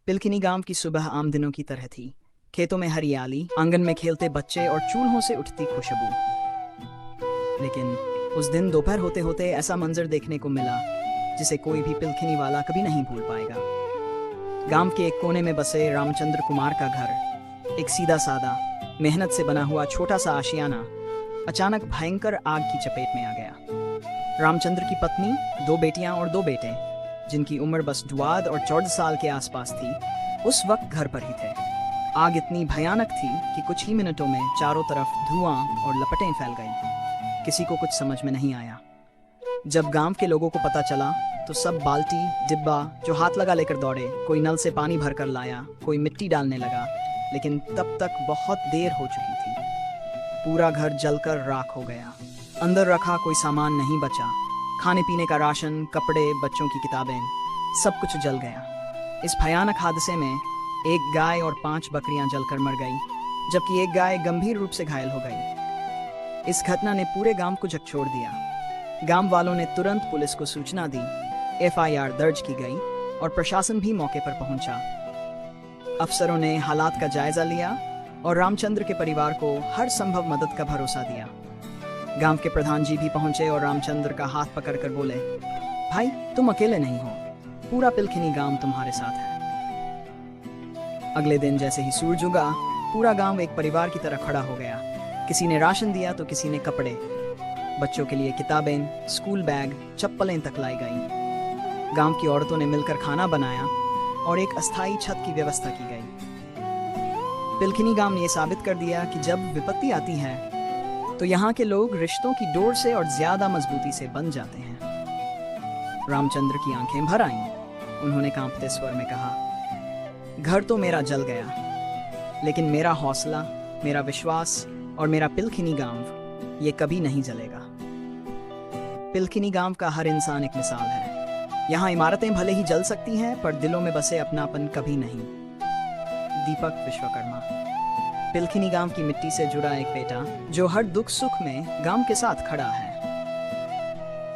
पिलखिनी गांव की सुबह आम दिनों की तरह थी। खेतों में हरियाली, आंगन में खेलते बच्चे और चूल्हों से उठती खुशबू। लेकिन उस दिन दोपहर होते होते ऐसा मंजर देखने को मिला जिसे कोई भी पिलखिनी वाला कभी नहीं भूल पाएगा। गांव के एक कोने में बसे रामचंद्र कुमार का घर, एक सीधा सादा मेहनत से बना हुआ छोटा सा आशियाना, अचानक भयंकर आग की चपेट में आ गया। रामचंद्र की पत्नी, 2 बेटियां और 2 बेटे, जिनकी उम्र बस 12 और 14 साल के आसपास थी, उस वक्त घर पर ही थे। आग इतनी भयानक थी कि कुछ ही मिनटों में चारों तरफ धुआं और लपटें फैल गईं। किसी को कुछ समझ में नहीं आया। जब गांव के लोगों को पता चला तो सब बाल्टी, डिब्बा जो हाथ लगा लेकर दौड़े। कोई नल से पानी भरकर लाया, कोई मिट्टी डालने लगा, लेकिन तब तक बहुत देर हो चुकी थी। पूरा घर जलकर राख हो गया। अंदर रखा कोई सामान नहीं बचा। खाने पीने का राशन, कपड़े, बच्चों की किताबें, सब कुछ जल गया। इस भयानक हादसे में एक गाय और 5 बकरियां जलकर मर गई, जबकि एक गाय गंभीर रूप से घायल हो गई। इस घटना ने पूरे गांव को झकझोर दिया। गांव वालों ने तुरंत पुलिस को सूचना दी, FIR दर्ज की गई और प्रशासन भी मौके पर पहुंचा। अफसरों ने हालात का जायजा लिया और रामचंद्र के परिवार को हर संभव मदद का भरोसा दिया। गांव के प्रधान जी भी पहुंचे और रामचंद्र का हाथ पकड़कर बोले, भाई तुम अकेले नहीं हो, पूरा पिलखिनी गांव तुम्हारे साथ है। अगले दिन जैसे ही सूरज उगा, पूरा गांव एक परिवार की तरह खड़ा हो गया। किसी ने राशन दिया तो किसी ने कपड़े, बच्चों के लिए किताबें, स्कूल बैग, चप्पलें तक लाई गई। गांव की औरतों ने मिलकर खाना बनाया और एक अस्थायी छत की व्यवस्था की गई। पिलखिनी गांव ने यह साबित कर दिया कि जब विपत्ति आती है तो यहाँ के लोग रिश्तों की डोर से और ज्यादा मजबूती से बंध जाते हैं। रामचंद्र की आंखें भर आईं। उन्होंने कांपते स्वर में कहा, घर तो मेरा जल गया, लेकिन मेरा हौसला, मेरा विश्वास और मेरा पिलखिनी गांव ये कभी नहीं जलेगा। पिलखिनी गांव का हर इंसान एक मिसाल है। यहाँ इमारतें भले ही जल सकती हैं, पर दिलों में बसे अपनापन कभी नहीं। दीपक विश्वकर्मा। पिलखिनी गांव की मिट्टी से जुड़ा एक बेटा जो हर दुख सुख में गांव के साथ खड़ा है।